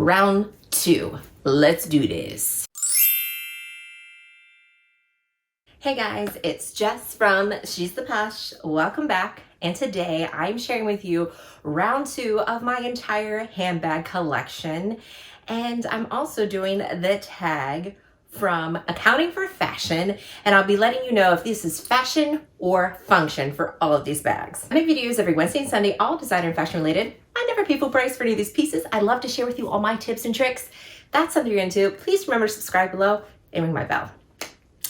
round 2. Let's do this. Hey guys, it's Jess from Shestheposh. Welcome back. And today I'm sharing with you round 2 of my entire handbag collection. And I'm also doing the tag from Accounting for Fashion, and I'll be letting you know if this is fashion or function for all of these bags. I make videos every Wednesday and Sunday, all designer and fashion related. I never pay full price for any of these pieces. I love to share with you all my tips and tricks. If that's something you're into, please remember to subscribe below and ring my bell.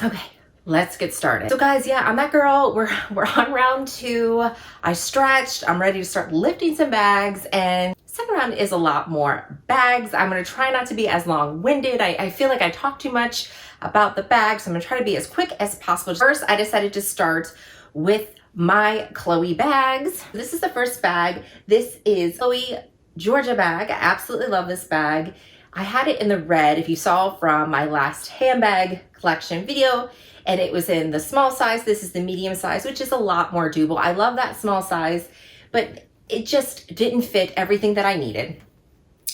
Okay, let's get started. So guys, yeah, I'm that girl. We're on round 2. I stretched. I'm ready to start lifting some bags, and second round is a lot more bags. I'm gonna try not to be as long-winded. I feel like I talk too much about the bags, so I'm gonna try to be as quick as possible. First, I decided to start with my Chloe bags. This is the first bag. This is Chloe Georgia bag. I absolutely love this bag. I had it in the red, if you saw from my last handbag collection video, and it was in the small size. This is the medium size, which is a lot more doable. I love that small size, but it just didn't fit everything that I needed.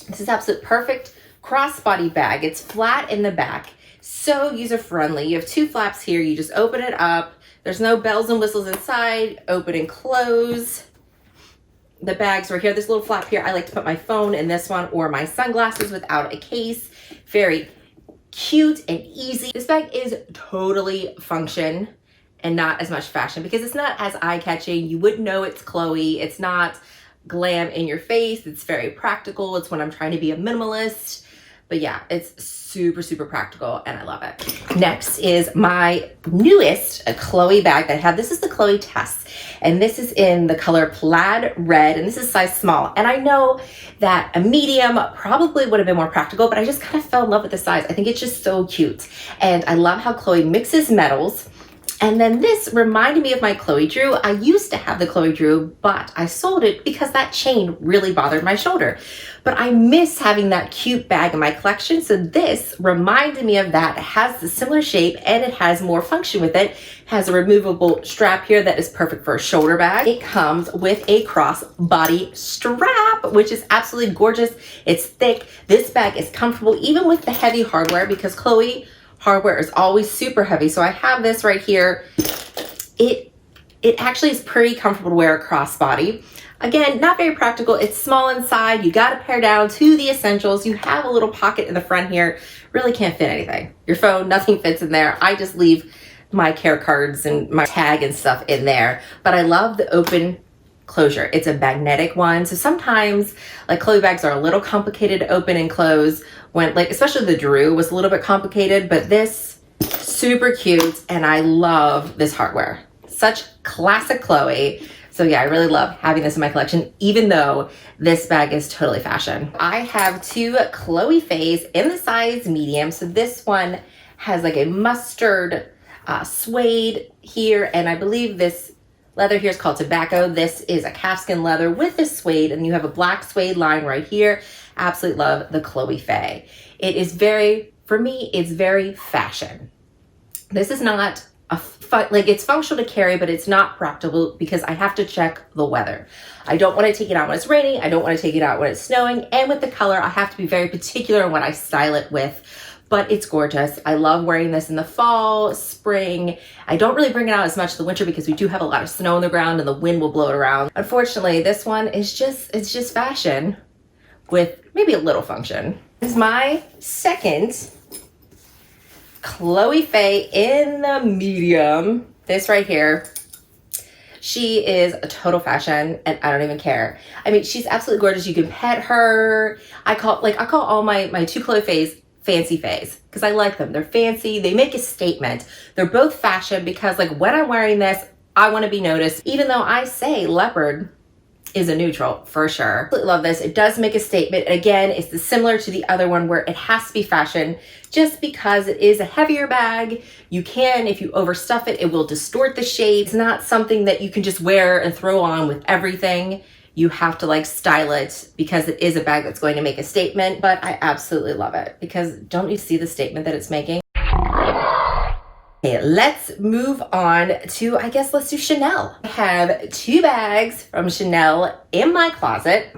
This is absolute perfect crossbody bag. It's flat in the back, so user-friendly. You have 2 flaps here. You just open it up. There's no bells and whistles inside. Open and close. The bags right here. This little flap here, I like to put my phone in this one or my sunglasses without a case. Very cute and easy. This bag is totally function and not as much fashion because it's not as eye-catching. You wouldn't know it's Chloe. It's not glam in your face. It's very practical. It's when I'm trying to be a minimalist. But yeah, it's super, super practical and I love it. Next is my newest Chloe bag that I have. This is the Chloe Tess, and this is in the color plaid red, and this is size small. And I know that a medium probably would have been more practical, but I just kind of fell in love with the size. I think it's just so cute. And I love how Chloe mixes metals. And then this reminded me of my Chloe Drew. I used to have the Chloe Drew, but I sold it because that chain really bothered my shoulder. But I miss having that cute bag in my collection. So this reminded me of that. It has the similar shape and it has more function with it. It has a removable strap here that is perfect for a shoulder bag. It comes with a crossbody strap, which is absolutely gorgeous. It's thick. This bag is comfortable even with the heavy hardware because Chloe hardware is always super heavy. So I have this right here. It actually is pretty comfortable to wear a crossbody. Again, not very practical. It's small inside. You got to pare down to the essentials. You have a little pocket in the front here. Really can't fit anything. Your phone, nothing fits in there. I just leave my care cards and my tag and stuff in there. But I love the open closure. It's a magnetic one. So sometimes like Chloe bags are a little complicated to open and close when like, especially the Drew was a little bit complicated, but this super cute. And I love this hardware. Such classic Chloe. So yeah, I really love having this in my collection, even though this bag is totally fashion. I have 2 Chloe Fays in the size medium. So this one has like a mustard suede here. And I believe this leather here is called tobacco. This is a calfskin leather with the suede, and you have a black suede line right here. Absolutely love the Chloe Faye. It is very, for me, it's very fashion. This is not like it's functional to carry, but it's not practical because I have to check the weather. I don't want to take it out when it's raining. I don't want to take it out when it's snowing. And with the color, I have to be very particular in what I style it with. But it's gorgeous. I love wearing this in the fall, spring. I don't really bring it out as much in the winter because we do have a lot of snow on the ground and the wind will blow it around. Unfortunately, this one is it's just fashion with maybe a little function. This is my second Chloe Faye in the medium. This right here. She is a total fashion and I don't even care. I mean, she's absolutely gorgeous. You can pet her. I call all my 2 Chloe Fays fancy Fays because I like them. They're fancy. They make a statement. They're both fashion because like when I'm wearing this, I want to be noticed. Even though I say leopard is a neutral for sure. I love this. It does make a statement. And again, it's similar to the other one where it has to be fashion just because it is a heavier bag. You can, if you overstuff it, it will distort the shape. It's not something that you can just wear and throw on with everything. You have to like style it because it is a bag that's going to make a statement, but I absolutely love it because don't you see the statement that it's making? Okay, let's move on to, I guess let's do Chanel. I have 2 bags from Chanel in my closet.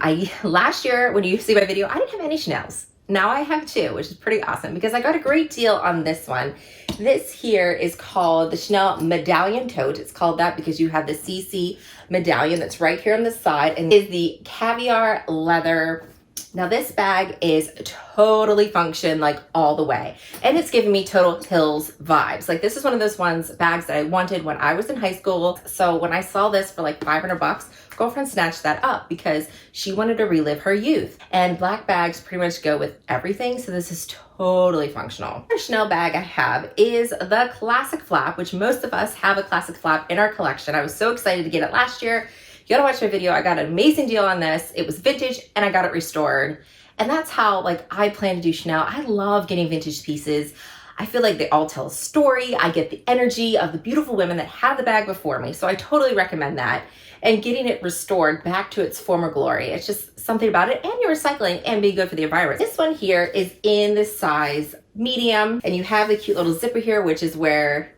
Last year, when you see my video, I didn't have any Chanels. Now I have 2, which is pretty awesome because I got a great deal on this one. This here is called the Chanel Medallion Tote. It's called that because you have the CC medallion that's right here on the side, and is the caviar leather. Now this bag is totally function like all the way, and it's giving me Total Hills vibes. Like this is one of those bags that I wanted when I was in high school. So when I saw this for like 500 bucks, girlfriend snatched that up because she wanted to relive her youth. And black bags pretty much go with everything, so this is totally functional. The Chanel bag I have is the classic flap, which most of us have a classic flap in our collection. I was so excited to get it last year. You gotta watch my video. I got an amazing deal on this. It was vintage and I got it restored. And that's how like I plan to do Chanel. I love getting vintage pieces. I feel like they all tell a story. I get the energy of the beautiful women that had the bag before me. So I totally recommend that. And getting it restored back to its former glory. It's just something about it, and you're recycling and being good for the environment. This one here is in the size medium, and you have the cute little zipper here, which is where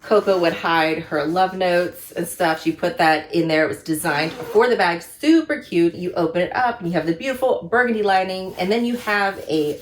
Coco would hide her love notes and stuff. She put that in there. It was designed for the bag, super cute. You open it up and you have the beautiful burgundy lining, and then you have a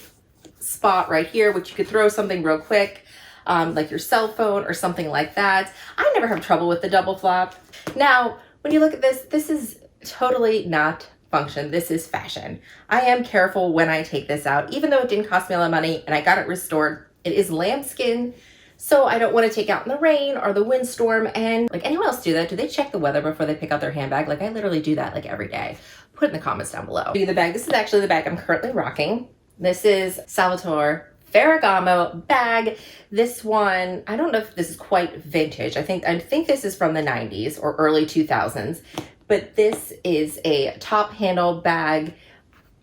spot right here, which you could throw something real quick, like your cell phone or something like that. I never have trouble with the double flap. Now, when you look at this, this is totally not function. This is fashion. I am careful when I take this out, even though it didn't cost me a lot of money and I got it restored. It is lambskin, so I don't want to take out in the rain or the windstorm. And like anyone else do that? Do they check the weather before they pick out their handbag? Like I literally do that like every day. Put it in the comments down below. The bag. This is actually the bag I'm currently rocking. This is Salvatore Ferragamo bag. This one, I don't know if this is quite vintage. I think this is from the 90s or early 2000s, but this is a top handle bag.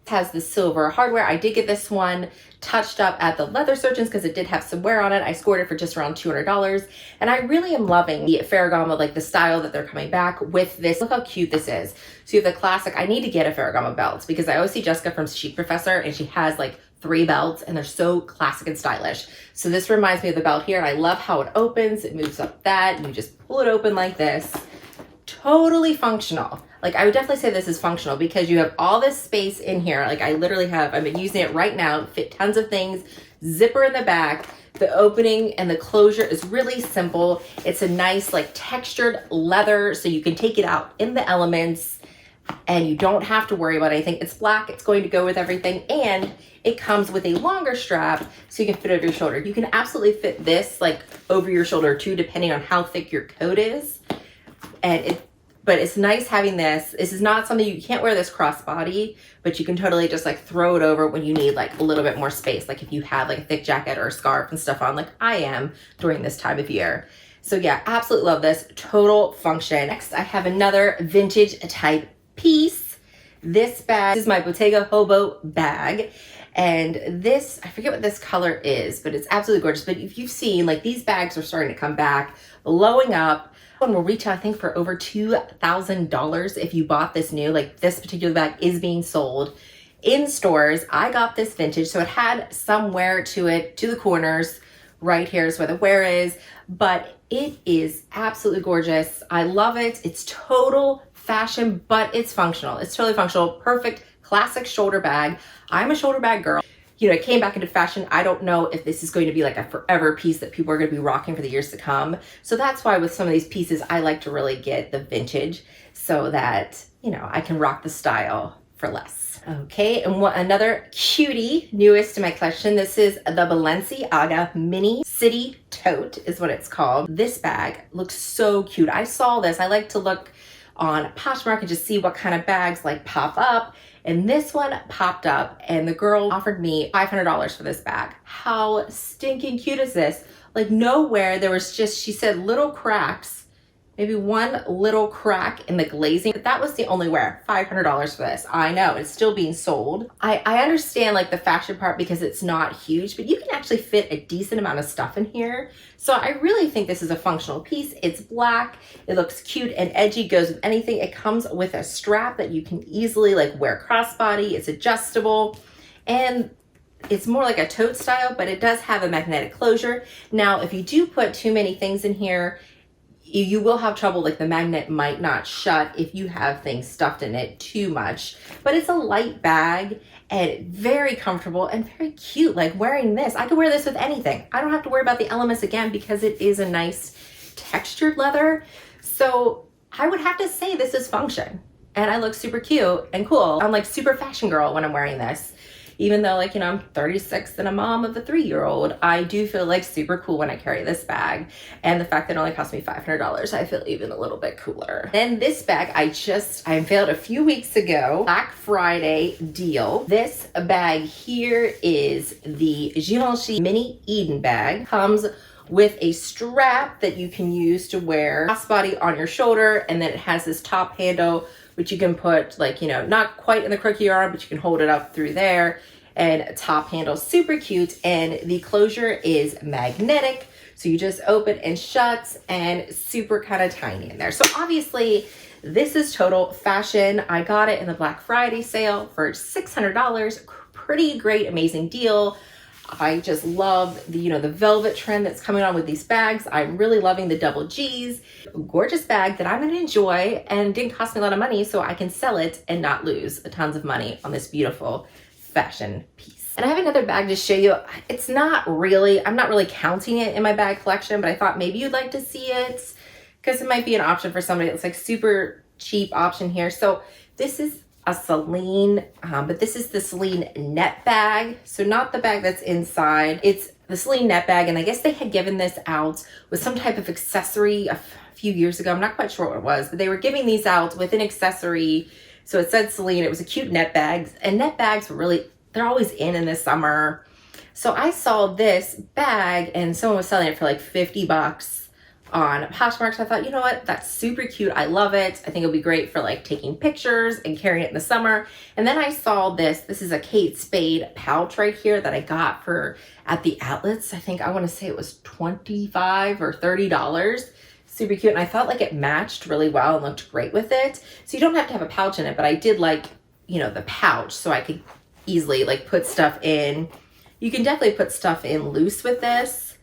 It has the silver hardware. I did get this one touched up at the leather surgeons because it did have some wear on it. I scored it for just around $200, and I really am loving the Ferragamo, like the style that they're coming back with this. Look how cute this is. So you have the classic. I need to get a Ferragamo belt because I always see Jessica from Chic Professor and she has like 3 belts and they're so classic and stylish. So this reminds me of the belt here, and I love how it opens. It moves up that and you just pull it open like this. Totally functional. Like I would definitely say this is functional because you have all this space in here. Like I literally have, I've been using it right now, fit tons of things, zipper in the back. The opening and the closure is really simple. It's a nice like textured leather, so you can take it out in the elements and you don't have to worry about anything. It's black, it's going to go with everything, and it comes with a longer strap so you can fit over your shoulder. You can absolutely fit this like over your shoulder too, depending on how thick your coat is. But it's nice having this. This is not something, you can't wear this crossbody, but you can totally just like throw it over when you need like a little bit more space. Like if you have like a thick jacket or a scarf and stuff on, like I am during this time of year. So yeah, absolutely love this. Total function. Next, I have another vintage type piece. This bag is my Bottega Hobo bag. And this, I forget what this color is, but it's absolutely gorgeous. But if you've seen, like these bags are starting to come back, blowing up. One will reach, I think, for over $2,000 if you bought this new. Like this particular bag is being sold in stores. I got this vintage, so it had some wear to it, to the corners. Right here is where the wear is, but it is absolutely gorgeous. I love it. It's total fashion, but it's functional. It's totally functional. Perfect classic shoulder bag. I'm a shoulder bag girl. You know, it came back into fashion. I don't know if this is going to be like a forever piece that people are going to be rocking for the years to come. So that's why with some of these pieces, I like to really get the vintage so that, you know, I can rock the style for less. Okay, and another cutie, newest in my collection. This is the Balenciaga Mini City Tote is what it's called. This bag looks so cute. I saw this. I like to look on Poshmark and just see what kind of bags like pop up. And this one popped up and the girl offered me $500 for this bag. How stinking cute is this? Like nowhere, there was just, she said little cracks, maybe one little crack in the glazing. But that was the only wear, $500 for this. I know, it's still being sold. I understand like the fashion part because it's not huge, but you can actually fit a decent amount of stuff in here. So I really think this is a functional piece. It's black, it looks cute and edgy, goes with anything. It comes with a strap that you can easily like wear crossbody. It's adjustable. And It's more like a tote style, but it does have a magnetic closure. Now, if you do put too many things in here, you will have trouble, like the magnet might not shut if you have things stuffed in it too much. But it's a light bag and very comfortable and very cute. Like wearing this, I could wear this with anything. I don't have to worry about the elements again because it is a nice textured leather. So I would have to say this is function. And I look super cute and cool. I'm like super fashion girl when I'm wearing this. Even though, like, you know, I'm 36 and a mom of a 3-year-old, I do feel like super cool when I carry this bag. And the fact that it only cost me $500, I feel even a little bit cooler. Then this bag, I unveiled a few weeks ago, Black Friday deal. This bag here is the Givenchy Mini Eden bag. Comes with a strap that you can use to wear crossbody on your shoulder, and then it has this top handle which you can put, like, you know, not quite in the crook of your arm, but you can hold it up through there. And top handle, super cute, and the closure is magnetic, so you just open and shut, and super kind of tiny in there. So obviously this is total fashion. I got it in the Black Friday sale for $600. Pretty great, amazing deal. I just love the, you know, the velvet trend that's coming on with these bags. I'm really loving the double G's. Gorgeous bag that I'm gonna enjoy, and didn't cost me a lot of money, so I can sell it and not lose tons of money on this beautiful fashion piece. And I have another bag to show you. It's not really, I'm not really counting it in my bag collection, but I thought maybe you'd like to see it because it might be an option for somebody. It's like super cheap option here. So this is a Celine, but this is the Celine net bag. So not the bag that's inside. It's the Celine net bag, and I guess they had given this out with some type of accessory a few years ago. I'm not quite sure what it was, but they were giving these out with an accessory. So it said Celine. It was a cute net bag, and net bags were really, they're always in the summer. So I saw this bag and someone was selling it for like 50 bucks on Poshmark. So I thought, you know what, that's super cute. I love it. I think it'll be great for like taking pictures and carrying it in the summer. And then I saw this is a Kate Spade pouch right here that I got for at the outlets. I think I want to say it was $25 or $30. Super cute. And I felt like it matched really well and looked great with it. So you don't have to have a pouch in it, but I did like, you know, the pouch so I could easily like put stuff in. You can definitely put stuff in loose with this.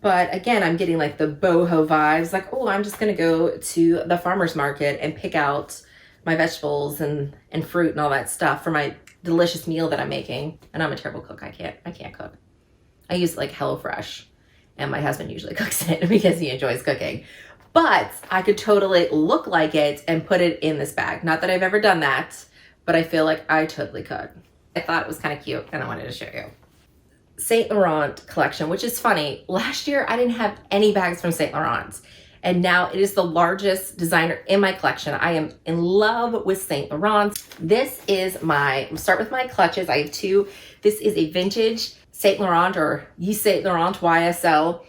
But again, I'm getting like the boho vibes, like, oh, I'm just gonna go to the farmer's market and pick out my vegetables and fruit and all that stuff for my delicious meal that I'm making. And I'm a terrible cook. I can't cook. I use like HelloFresh, and my husband usually cooks it because he enjoys cooking. But I could totally look like it and put it in this bag. Not that I've ever done that, but I feel like I totally could. I thought it was kind of cute and I wanted to show you. Saint Laurent collection, which is funny. Last year, I didn't have any bags from Saint Laurent, and now it is the largest designer in my collection. I am in love with Saint Laurent. This is I'll start with my clutches. I have two. This is a vintage Saint Laurent, or Saint Laurent YSL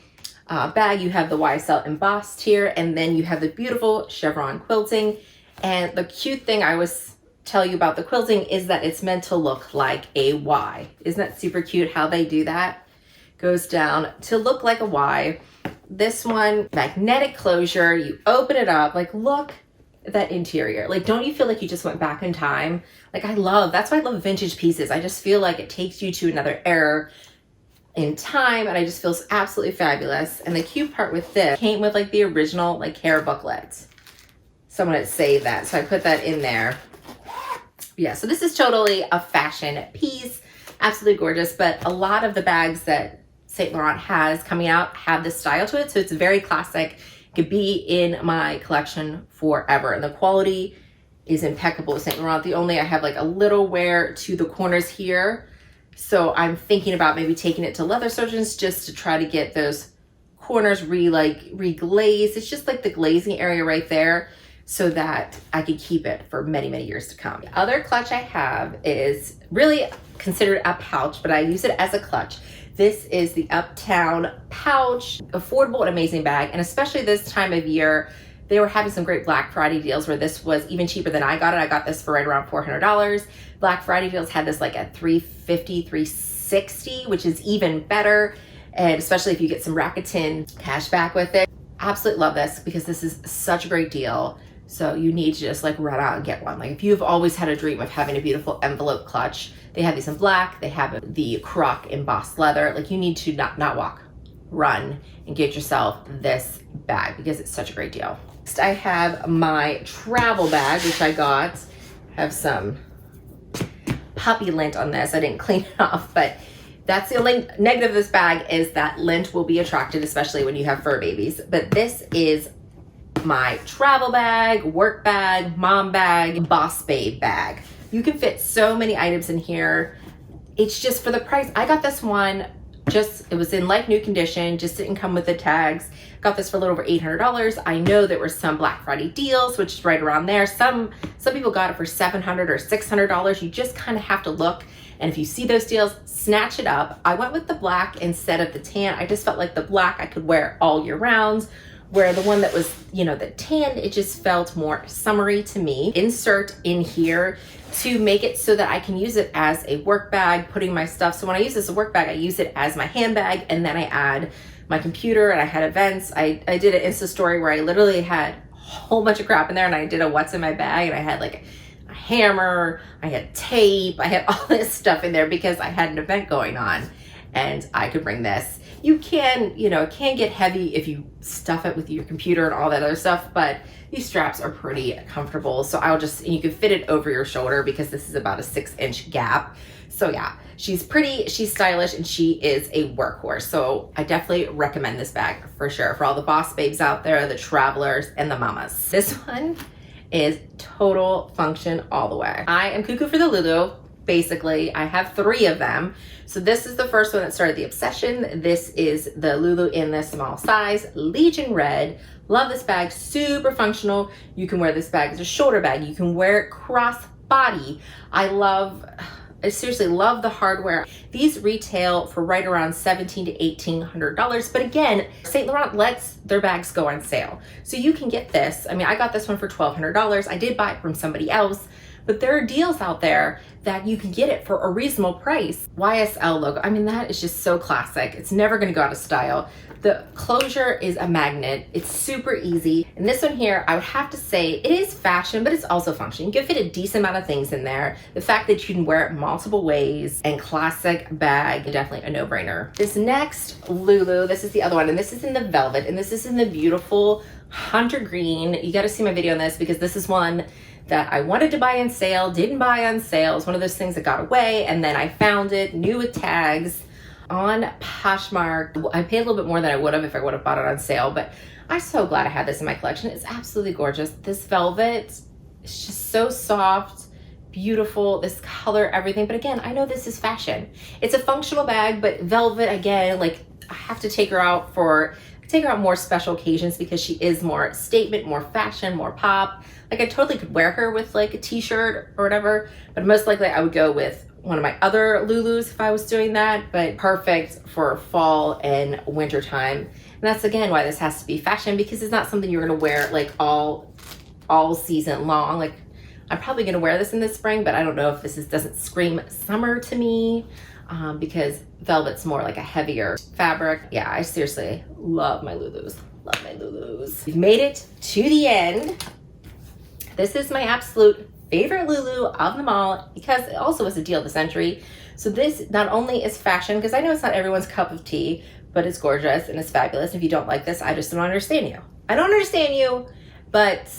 bag. You have the YSL embossed here, and then you have the beautiful chevron quilting. And the cute thing I was tell you about the quilting is that it's meant to look like a Y. Isn't that super cute how they do that? Goes down to look like a Y. This one, magnetic closure, you open it up, like look at that interior. Like, don't you feel like you just went back in time? Like that's why I love vintage pieces. I just feel like it takes you to another era in time, and I just feels absolutely fabulous. And the cute part with this came with like the original like hair booklet. Someone had saved that, so I put that in there. Yeah, so this is totally a fashion piece, absolutely gorgeous, but a lot of the bags that Saint Laurent has coming out have this style to it, so it's very classic. It could be in my collection forever, and the quality is impeccable with Saint Laurent. I have like a little wear to the corners here, so I'm thinking about maybe taking it to leather surgeons just to try to get those corners re-glazed. It's just like the glazing area right there, so that I could keep it for many, many years to come. The other clutch I have is really considered a pouch, but I use it as a clutch. This is the Uptown pouch, affordable and amazing bag. And especially this time of year, they were having some great Black Friday deals where this was even cheaper than I got it. I got this for right around $400. Black Friday deals had this like at $350, $360, which is even better. And especially if you get some Rakuten cash back with it. Absolutely love this because this is such a great deal. So you need to just like run out and get one. Like if you've always had a dream of having a beautiful envelope clutch, they have these in black, they have the croc embossed leather. Like you need to not walk, run and get yourself this bag because it's such a great deal. Next I have my travel bag, which I got. Have some puppy lint on this. I didn't clean it off, but that's the only negative of this bag is that lint will be attracted, especially when you have fur babies. But this is my travel bag, work bag, mom bag, boss babe bag. You can fit so many items in here. It's just for the price. I got this one it was in like new condition, just didn't come with the tags. Got this for a little over $800. I know there were some Black Friday deals, which is right around there. Some people got it for $700 or $600. You just kind of have to look. And if you see those deals, snatch it up. I went with the black instead of the tan. I just felt like the black I could wear all year round, where the one that was, the tan, it just felt more summery to me. Insert in here to make it so that I can use it as a work bag, putting my stuff. So when I use this as a work bag, I use it as my handbag, and then I add my computer, and I had events. I did an Insta story where I literally had a whole bunch of crap in there, and I did a what's in my bag, and I had like a hammer, I had tape, I had all this stuff in there because I had an event going on, and I could bring this. You can, it can get heavy if you stuff it with your computer and all that other stuff, but these straps are pretty comfortable. So you can fit it over your shoulder because this is about a 6-inch gap. So yeah, she's pretty, she's stylish, and she is a workhorse. So I definitely recommend this bag for sure for all the boss babes out there, the travelers and the mamas. This one is total function all the way. I am cuckoo for the Loulou. Basically, I have 3 of them. So this is the first one that started the obsession. This is the Loulou in the small size, Legion Red. Love this bag, super functional. You can wear this bag as a shoulder bag. You can wear it cross body. I seriously love the hardware. These retail for right around $1,700 to $1,800. But again, St. Laurent lets their bags go on sale. So you can get this. I mean, I got this one for $1,200. I did buy it from somebody else. But there are deals out there that you can get it for a reasonable price. YSL logo, I mean, that is just so classic. It's never gonna go out of style. The closure is a magnet. It's super easy. And this one here, I would have to say it is fashion, but it's also function. You can fit a decent amount of things in there. The fact that you can wear it multiple ways, and classic bag, definitely a no-brainer. This next Loulou, this is the other one, and this is in the velvet, and this is in the beautiful hunter green. You gotta see my video on this because this is one that I wanted to buy on sale, didn't buy on sale. It's one of those things that got away, and then I found it new with tags on Poshmark. I paid a little bit more than I would have if I would have bought it on sale, but I'm so glad I had this in my collection. It's absolutely gorgeous. This velvet is just so soft, beautiful, this color, everything. But again, I know this is fashion. It's a functional bag, but velvet, again, like I have to take her out more special occasions because she is more statement, more fashion, more pop. Like I totally could wear her with like a t-shirt or whatever, but most likely I would go with one of my other Loulous if I was doing that, but perfect for fall and winter time. And that's again why this has to be fashion, because it's not something you're gonna wear like all season long. Like I'm probably gonna wear this in the spring, but I don't know if this doesn't scream summer to me. Because velvet's more like a heavier fabric. Yeah, I seriously love my Loulous. Love my Loulous. We've made it to the end. This is my absolute favorite Loulou of them all because it also was a deal of the century. So this not only is fashion, because I know it's not everyone's cup of tea, but it's gorgeous and it's fabulous. If you don't like this, I just don't understand you. I don't understand you, but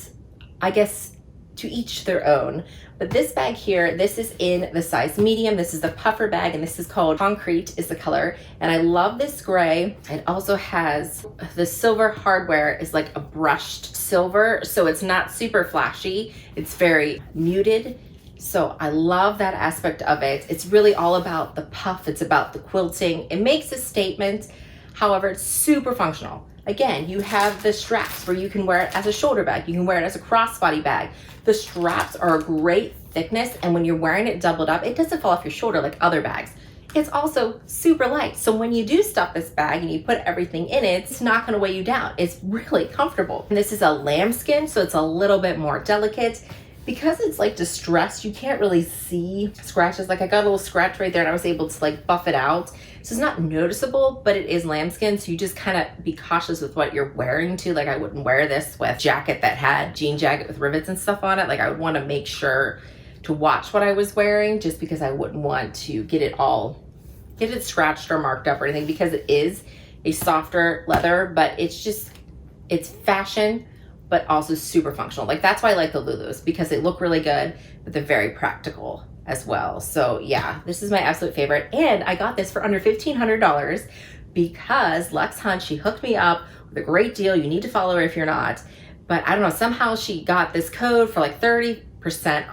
I guess to each their own. But this bag here, this is in the size medium. This is the puffer bag, and this is called Concrete is the color. And I love this gray. It also has the silver hardware is like a brushed silver, so it's not super flashy. It's very muted. So I love that aspect of it. It's really all about the puff. It's about the quilting. It makes a statement. However, it's super functional. Again, you have the straps where you can wear it as a shoulder bag. You can wear it as a crossbody bag. The straps are a great thickness, and when you're wearing it doubled up, it doesn't fall off your shoulder like other bags. It's also super light. So when you do stuff this bag and you put everything in it, it's not gonna weigh you down. It's really comfortable. And this is a lambskin, so it's a little bit more delicate. because it's like distressed, you can't really see scratches. Like I got a little scratch right there and I was able to like buff it out. So it's not noticeable, but it is lambskin. So you just kind of be cautious with what you're wearing too. Like I wouldn't wear this with jacket that had jean jacket with rivets and stuff on it. Like I would want to make sure to watch what I was wearing, just because I wouldn't want to get it scratched or marked up or anything, because it is a softer leather, but it's fashion, but also super functional. Like that's why I like the Loulous, because they look really good, but they're very practical as well. So yeah, this is my absolute favorite. And I got this for under $1,500 because Lex Hunt, she hooked me up with a great deal. You need to follow her if you're not. But I don't know, somehow she got this code for like 30%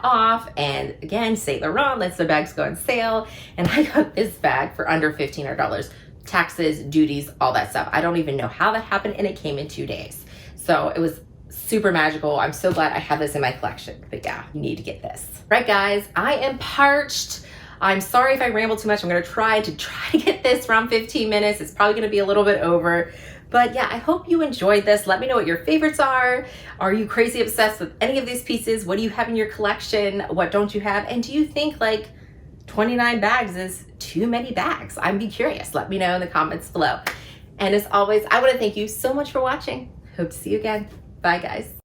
off. And again, Saint Laurent lets their bags go on sale. And I got this bag for under $1,500. Taxes, duties, all that stuff. I don't even know how that happened, and it came in 2 days. So it was super magical. I'm so glad I have this in my collection. But yeah, you need to get this. Right guys, I am parched. I'm sorry if I ramble too much. I'm gonna try to get this around 15 minutes. It's probably gonna be a little bit over. But yeah, I hope you enjoyed this. Let me know what your favorites are. Are you crazy obsessed with any of these pieces? What do you have in your collection? What don't you have? And do you think like 29 bags is too many bags? I'd be curious. Let me know in the comments below. And as always, I want to thank you so much for watching. Hope to see you again. Bye guys.